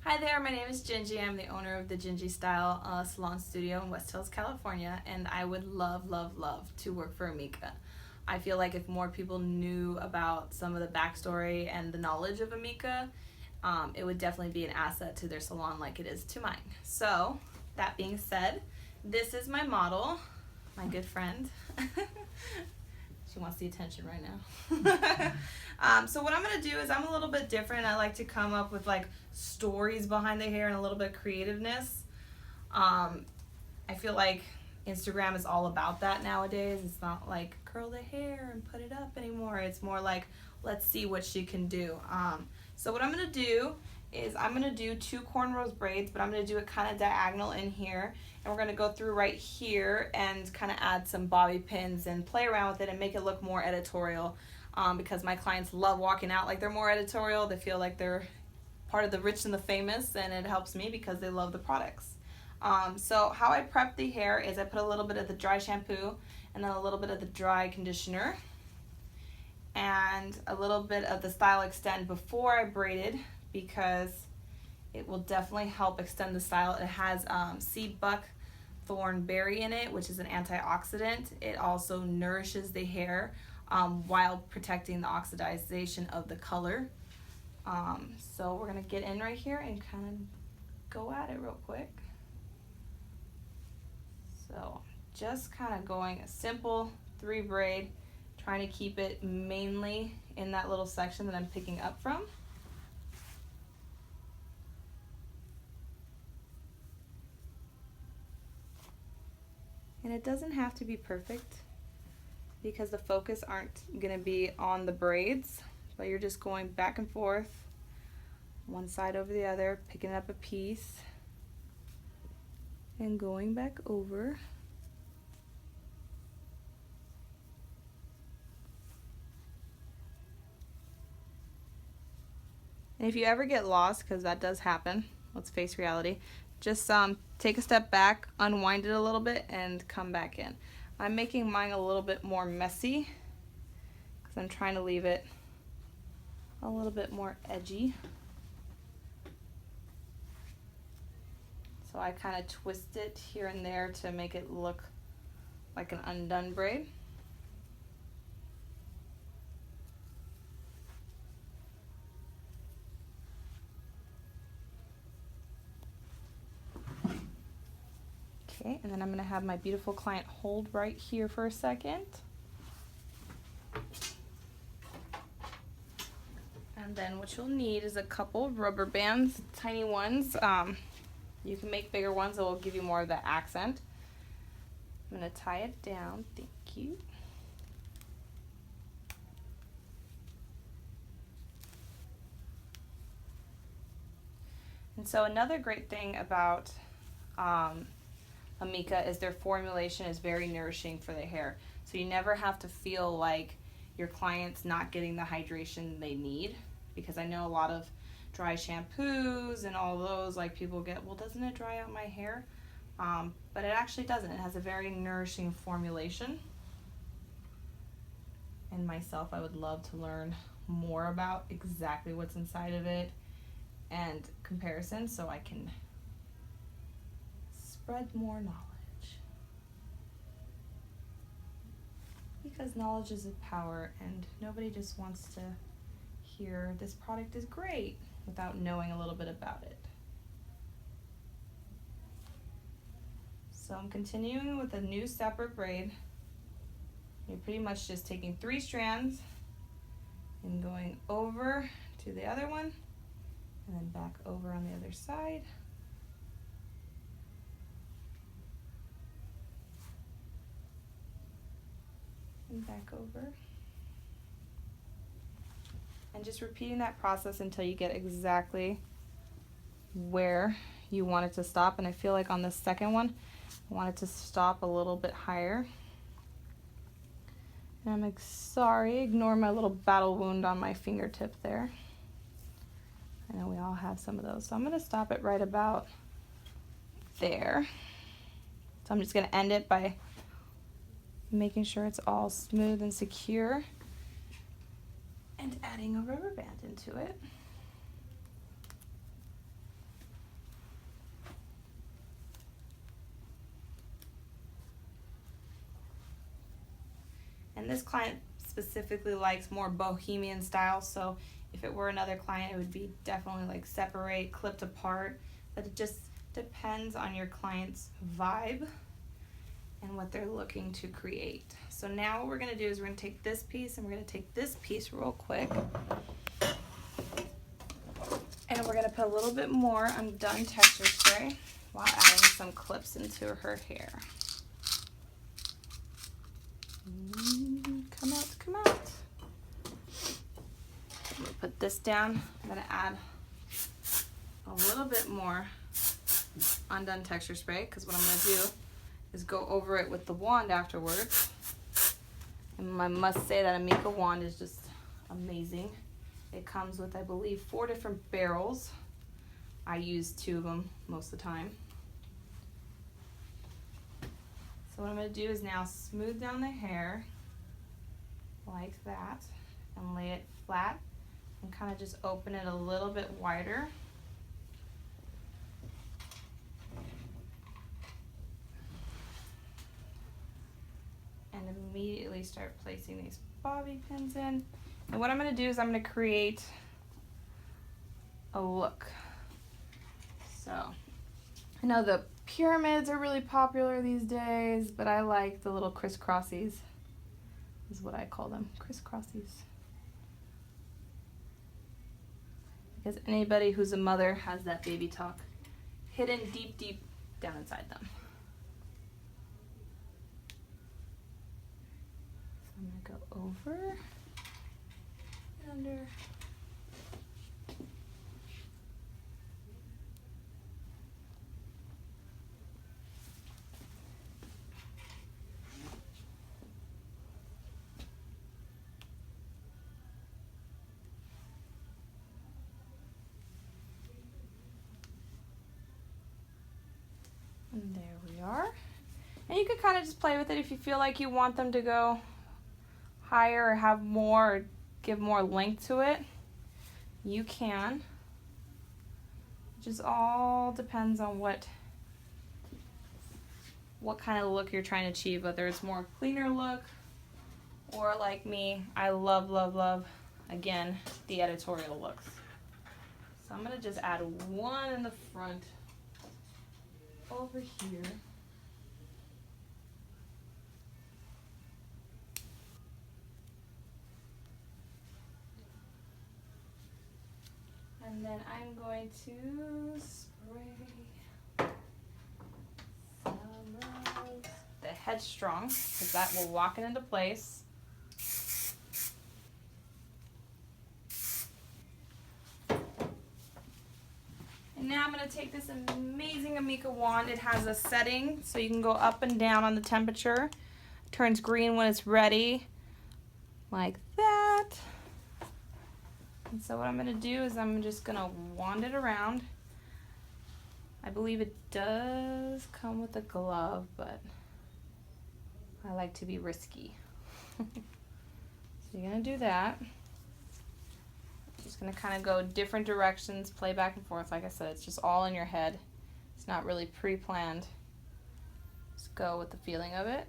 Hi there, my name is Gingy. I'm the owner of the Gingy Style Salon Studio in West Hills, California, and I would love, love, love to work for Amika. I feel like if more people knew about some of the backstory and the knowledge of Amika, it would definitely be an asset to their salon like it is to mine. So, that being said, this is my model, my good friend. She wants the attention right now. So what I'm going to do is I'm a little bit different. I like to come up with like stories behind the hair and a little bit of creativeness. I feel like Instagram is all about that nowadays. It's not like curl the hair and put it up anymore. It's more like, let's see what she can do. So what I'm going to do is I'm going to do 2 cornrows braids, but I'm going to do it kind of diagonal in here. And we're going to go through right here and kind of add some bobby pins and play around with it and make it look more editorial, because my clients love walking out like they're more editorial. They feel like they're part of the rich and the famous, and it helps me because they love the products. So how I prep the hair is I put a little bit of the dry shampoo and then a little bit of the dry conditioner and a little bit of the Style Extend before I braided, because it will definitely help extend the style. It has sea buckthorn berry in it, which is an antioxidant. It also nourishes the hair while protecting the oxidization of the color. So we're gonna get in right here and kind of go at it real quick. So just kind of going a simple 3 braid, trying to keep it mainly in that little section that I'm picking up from. And it doesn't have to be perfect because the focus aren't gonna be on the braids, but you're just going back and forth, one side over the other, picking up a piece and going back over. And if you ever get lost, because that does happen, let's face reality, just take a step back, unwind it a little bit, and come back in. I'm making mine a little bit more messy because I'm trying to leave it a little bit more edgy. So I kind of twist it here and there to make it look like an undone braid. Okay, and then I'm going to have my beautiful client hold right here for a second. And then what you'll need is a couple of rubber bands, tiny ones. You can make bigger ones that will give you more of the accent. I'm going to tie it down. Thank you. And so another great thing about Amika is their formulation is very nourishing for the hair. So you never have to feel like your client's not getting the hydration they need, because I know a lot of dry shampoos and all those, like people get, well, doesn't it dry out my hair? But it actually doesn't. It has a very nourishing formulation. And myself, I would love to learn more about exactly what's inside of it and comparison so I can spread more knowledge. Because knowledge is a power, and nobody just wants to hear this product is great without knowing a little bit about it. So I'm continuing with a new separate braid. You're pretty much just taking 3 strands and going over to the other one and then back over on the other side. And back over. And just repeating that process until you get exactly where you want it to stop. And I feel like on the second one, I want it to stop a little bit higher. And I'm like, sorry, ignore my little battle wound on my fingertip there. I know we all have some of those. So I'm going to stop it right about there. So I'm just going to end it by making sure it's all smooth and secure and adding a rubber band into it. And this client specifically likes more bohemian style, so if it were another client, it would be definitely like separate, clipped apart, but it just depends on your client's vibe and what they're looking to create. So now what we're gonna do is we're gonna take this piece and we're gonna take this piece real quick, and we're gonna put a little bit more undone texture spray while adding some clips into her hair. Come out, come out. I'm gonna put this down. I'm gonna add a little bit more undone texture spray, because what I'm gonna do is go over it with the wand afterwards. And I must say that Amika wand is just amazing. It comes with, I believe, 4 different barrels. I use 2 of them most of the time. So what I'm going to do is now smooth down the hair like that and lay it flat and kind of just open it a little bit wider. And immediately start placing these bobby pins in. And what I'm going to do is I'm going to create a look. So I know the pyramids are really popular these days, but I like the little crisscrossies, is what I call them, crisscrossies. Because anybody who's a mother has that baby talk hidden deep, deep down inside them. So I'm gonna go over and under. And there we are. And you can kind of just play with it if you feel like you want them to go higher or have more, or give more length to it. You can. It just all depends on what kind of look you're trying to achieve, whether it's more cleaner look or like me, I love, love, love, again, the editorial looks. So I'm gonna just add one in the front over here. And then I'm going to spray some of the Headstrong, because that will lock it into place. And now I'm going to take this amazing Amika wand. It has a setting, so you can go up and down on the temperature. It turns green when it's ready, like that. And so what I'm going to do is I'm just going to wand it around. I believe it does come with a glove, but I like to be risky. So you're going to do that. Just going to kind of go different directions, play back and forth. Like I said, it's just all in your head. It's not really pre-planned. Just go with the feeling of it.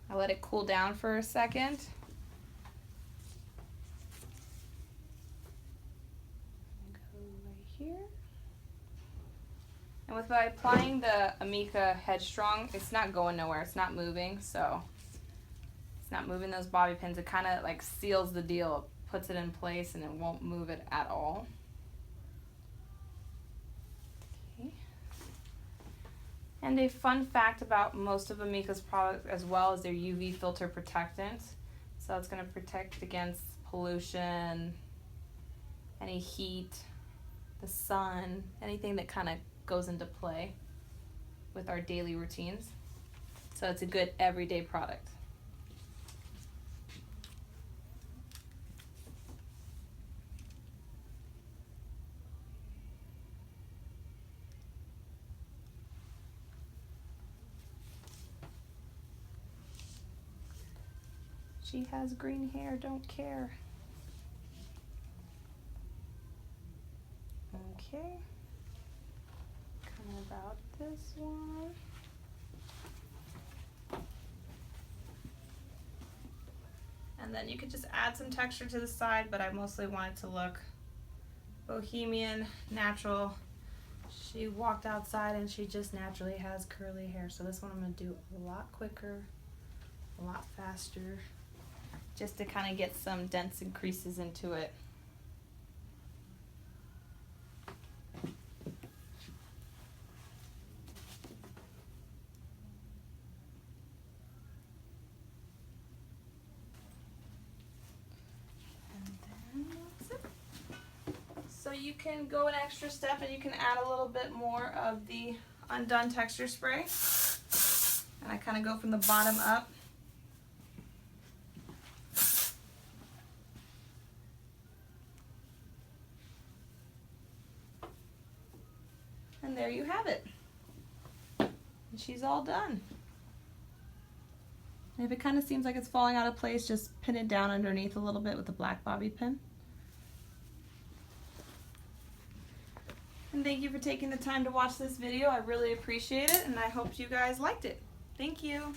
I let it cool down for a second. Go right here. And by applying the Amika Headstrong, it's not going nowhere. It's not moving, so it's not moving those bobby pins. It kind of like seals the deal. It puts it in place and it won't move it at all. Okay. And a fun fact about most of Amika's products as well is their UV filter protectant. So it's going to protect against pollution, any heat, the sun, anything that kind of goes into play with our daily routines. So it's a good everyday product. She has green hair, don't care. Okay. Kind of about this one. And then you could just add some texture to the side, but I mostly want it to look bohemian, natural. She walked outside and she just naturally has curly hair. So this one I'm going to do a lot quicker, a lot faster, just to kind of get some dents and creases into it. So you can go an extra step and you can add a little bit more of the undone texture spray. And I kind of go from the bottom up. And there you have it. And she's all done. And if it kind of seems like it's falling out of place, just pin it down underneath a little bit with a black bobby pin. And thank you for taking the time to watch this video. I really appreciate it, and I hope you guys liked it. Thank you.